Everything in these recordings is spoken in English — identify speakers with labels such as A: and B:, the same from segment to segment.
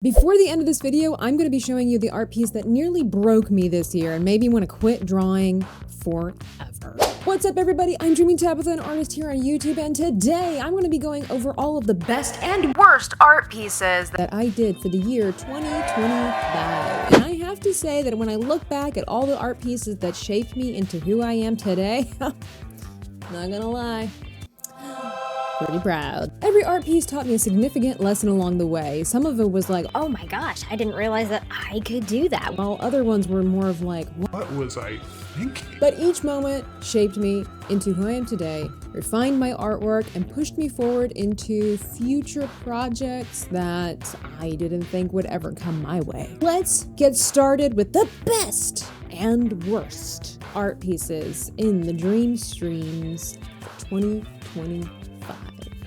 A: Before the end of this video, I'm going to be showing you the art piece that nearly broke me this year and made me want to quit drawing forever. What's up everybody, I'm Dreaming Tabitha, an artist here on YouTube, and today I'm going to be going over all of the best and worst art pieces that I did for the year 2025. And I have to say that when I look back at all the art pieces that shaped me into who I am today, not gonna lie, pretty proud. Every art piece taught me a significant lesson along the way. Some of it was like,
B: oh my gosh, I didn't realize that I could do that.
A: while other ones were more of like,
C: What was I thinking?
A: But each moment shaped me into who I am today, refined my artwork, and pushed me forward into future projects that I didn't think would ever come my way. Let's get started with the best and worst art pieces in the Dream Streams for 2025.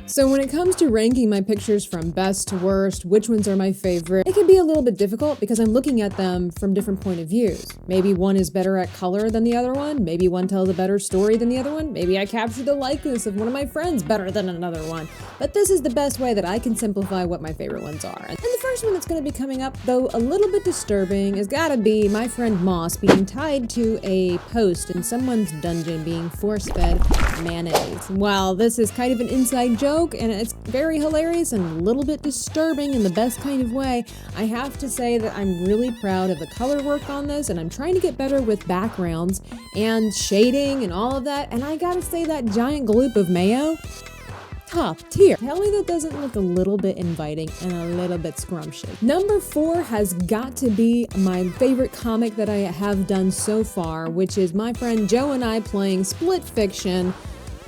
A: So when it comes to ranking my pictures from best to worst, which ones are my favorite, it can be a little bit difficult because I'm looking at them from different point of views. Maybe one is better at color than the other one, maybe one tells a better story than the other one, maybe I captured the likeness of one of my friends better than another one. But this is the best way that I can simplify what my favorite ones are. And the first one that's going to be coming up, though a little bit disturbing, is gotta be my friend Moss being tied to a post in someone's dungeon being force-fed mayonnaise. While this is kind of an inside joke, and it's very hilarious and a little bit disturbing in the best kind of way, I have to say that I'm really proud of the color work on this, and I'm trying to get better with backgrounds and shading and all of that, and I gotta say that giant gloop of mayo, top tier. Tell me that doesn't look a little bit inviting and a little bit scrumptious. Number 4 has got to be my favorite comic that I have done so far, which is my friend Joe and I playing Split Fiction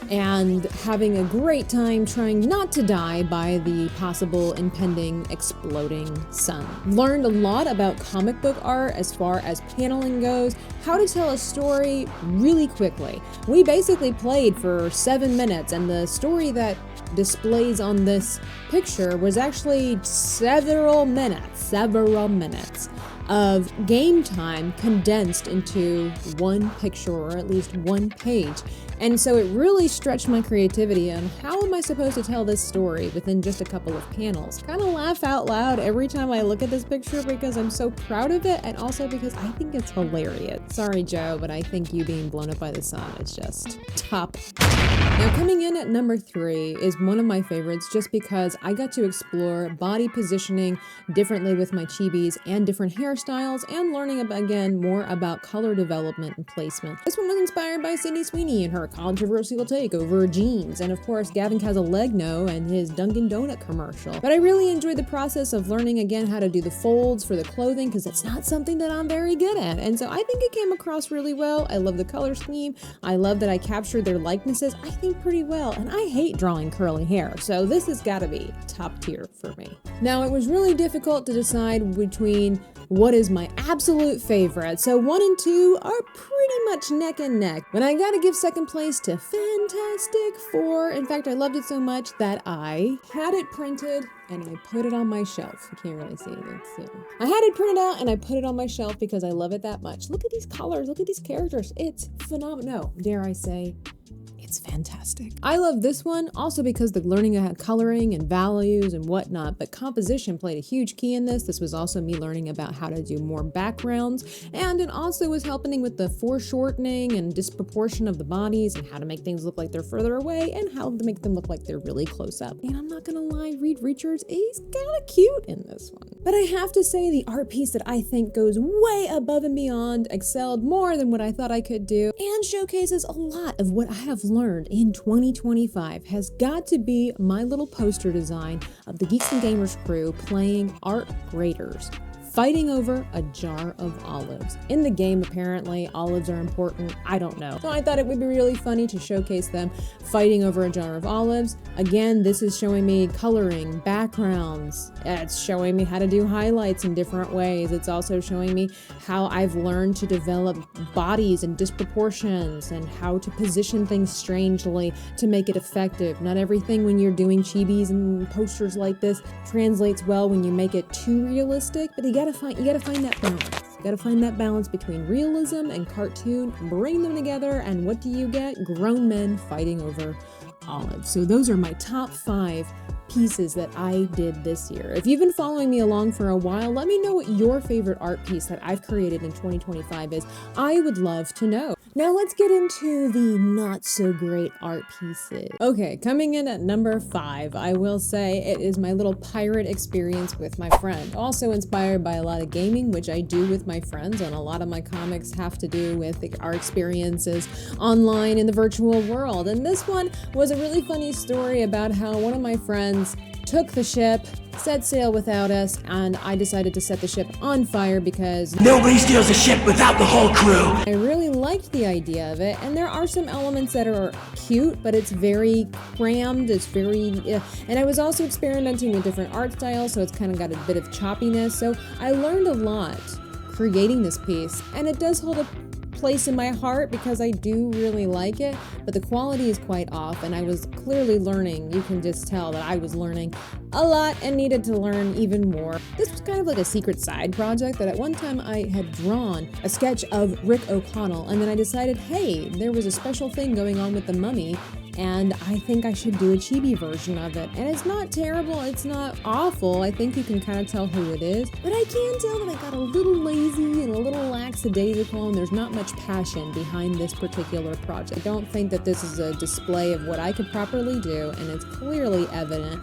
A: and having a great time trying not to die by the possible impending exploding sun. Learned a lot about comic book art as far as paneling goes, how to tell a story really quickly. We basically played for 7 minutes, and the story that displays on this picture was actually several minutes of game time condensed into one picture, or at least one page. And so it really stretched my creativity on how am I supposed to tell this story within just a couple of panels. Kind of laugh out loud every time I look at this picture because I'm so proud of it, and also because I think it's hilarious. Sorry, Joe, but I think you being blown up by the sun is just top. Now, coming in at number 3 is one of my favorites just because I got to explore body positioning differently with my chibis and different hairstyles, and learning about, again, more about color development and placement. This one was inspired by Sydney Sweeney and her controversial take over jeans, and of course Gavin Casalegno and his Dunkin' Donut commercial. But I really enjoyed the process of learning again how to do the folds for the clothing, because it's not something that I'm very good at, and so I think it came across really well. I love the color scheme. I love that I captured their likenesses, I think, pretty well, and I hate drawing curly hair, so this has got to be top tier for me. Now, it was really difficult to decide between what is my absolute favorite, so 1 and 2 are pretty much neck and neck. But I gotta give second place to Fantastic Four. In fact, I loved it so much that I had it printed and I put it on my shelf. You can't really see it. I had it printed out and I put it on my shelf because I love it that much. Look at these colors, look at these characters. It's phenomenal. No, dare I say, it's fantastic. I love this one also because the learning about coloring and values and whatnot, but composition played a huge key in this. This was also me learning about how to do more backgrounds, and it also was helping with the foreshortening and disproportion of the bodies and how to make things look like they're further away and how to make them look like they're really close up. And I'm not gonna lie, Reed Richards is kind of cute in this one. But I have to say the art piece that I think goes way above and beyond, excelled more than what I thought I could do, and showcases a lot of what I have learned in 2025 has got to be my little poster design of the Geeks and Gamers crew playing art graders, fighting over a jar of olives. In the game, apparently, olives are important. I don't know. So I thought it would be really funny to showcase them fighting over a jar of olives. Again, this is showing me coloring, backgrounds. It's showing me how to do highlights in different ways. It's also showing me how I've learned to develop bodies and disproportions and how to position things strangely to make it effective. Not everything when you're doing chibis and posters like this translates well when you make it too realistic, but you gotta find that balance. You gotta find that balance between realism and cartoon, bring them together, and what do you get? Grown men fighting over olive. So those are my top 5 pieces that I did this year. If you've been following me along for a while, let me know what your favorite art piece that I've created in 2025 is. I would love to know. Now let's get into the not so great art pieces. Okay, coming in at number 5, I will say it is my little pirate experience with my friend. Also inspired by a lot of gaming, which I do with my friends, and a lot of my comics have to do with our experiences online in the virtual world. And this one was a really funny story about how one of my friends took the ship, set sail without us, and I decided to set the ship on fire because
D: nobody steals a ship without the whole crew.
A: I really liked the idea of it, and there are some elements that are cute, but it's very crammed, it's very, and I was also experimenting with different art styles, so it's kind of got a bit of choppiness, so I learned a lot creating this piece, and it does hold a place in my heart because I do really like it, but the quality is quite off, and I was clearly learning. You can just tell that I was learning a lot and needed to learn even more. This was kind of like a secret side project that at one time I had drawn a sketch of Rick O'Connell, and then I decided, hey, there was a special thing going on with the mummy, and I think I should do a chibi version of it. And it's not terrible, it's not awful. I think you can kind of tell who it is, but I can tell that I got a little lazy and a little lackadaisical, and there's not much passion behind this particular project. I don't think that this is a display of what I could properly do, and it's clearly evident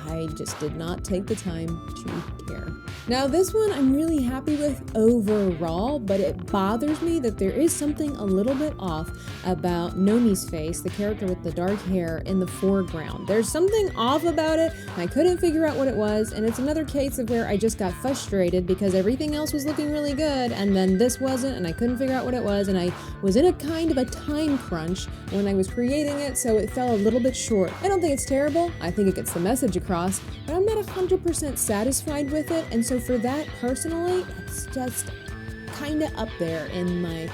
A: I just did not take the time to care. Now this one I'm really happy with overall, but it bothers me that there is something a little bit off about Nomi's face, the character with the dark hair in the foreground. There's something off about it, and I couldn't figure out what it was, and it's another case of where I just got frustrated because everything else was looking really good, and then this wasn't, and I couldn't figure out what it was, and I was in a kind of a time crunch when I was creating it, so it fell a little bit short. I don't think it's terrible, I think it gets the message across, but I'm not 100% satisfied with it, and so for that, personally, it's just kind of up there in my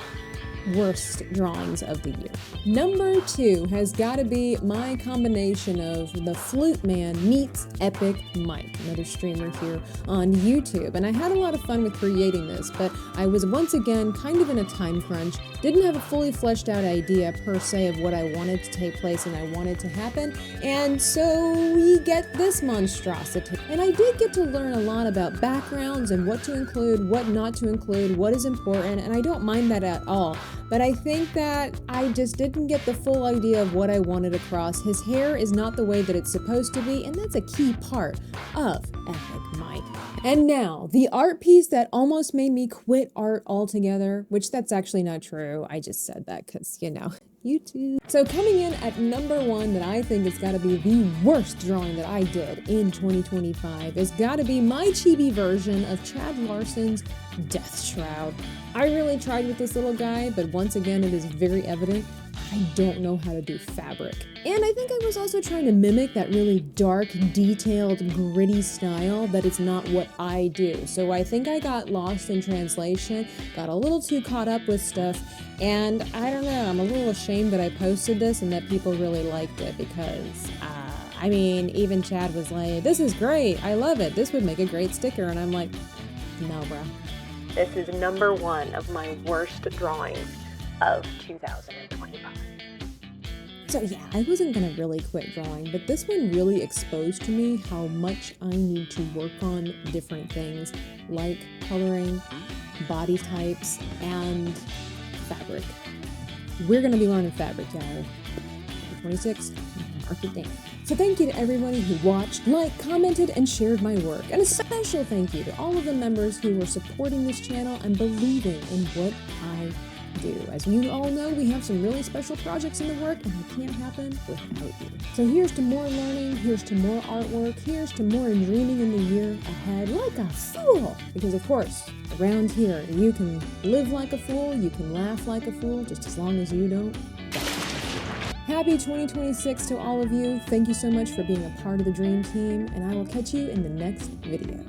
A: worst drawings of the year. Number 2 has got to be my combination of the Flute Man meets Epic Mike, another streamer here on YouTube. And I had a lot of fun with creating this, but I was once again kind of in a time crunch, didn't have a fully fleshed out idea per se of what I wanted to take place and I wanted to happen, and so we get this monstrosity. And I did get to learn a lot about backgrounds and what to include, what not to include, what is important, and I don't mind that at all. But I think that I just didn't get the full idea of what I wanted across. His hair is not the way that it's supposed to be, and that's a key part of Epic Mike. And now, the art piece that almost made me quit art altogether, which that's actually not true. I just said that because, you know, YouTube. So coming in at number 1 that I think has got to be the worst drawing that I did in 2025 has got to be my chibi version of Chad Larson's Death Shroud. I really tried with this little guy, but once again, it is very evident I don't know how to do fabric. And I think I was also trying to mimic that really dark, detailed, gritty style that is not what I do. So I think I got lost in translation, got a little too caught up with stuff, and I don't know, I'm a little ashamed that I posted this and that people really liked it because, I mean, even Chad was like, this is great, I love it, this would make a great sticker, and I'm like, no, bro.
E: This is number 1 of my worst drawings of 2025.
A: So yeah, I wasn't gonna really quit drawing, but this one really exposed to me how much I need to work on different things like coloring, body types, and fabric. We're gonna be learning fabric, y'all. 26th, mark it down. So thank you to everybody who watched, liked, commented, and shared my work. And a special thank you to all of the members who were supporting this channel and believing in what I do. As you all know, we have some really special projects in the work, and they can't happen without you. So here's to more learning, here's to more artwork, here's to more dreaming in the year ahead like a fool. Because of course, around here, you can live like a fool, you can laugh like a fool, just as long as you don't. Happy 2026 to all of you. Thank you so much for being a part of the Dream Team, and I will catch you in the next video.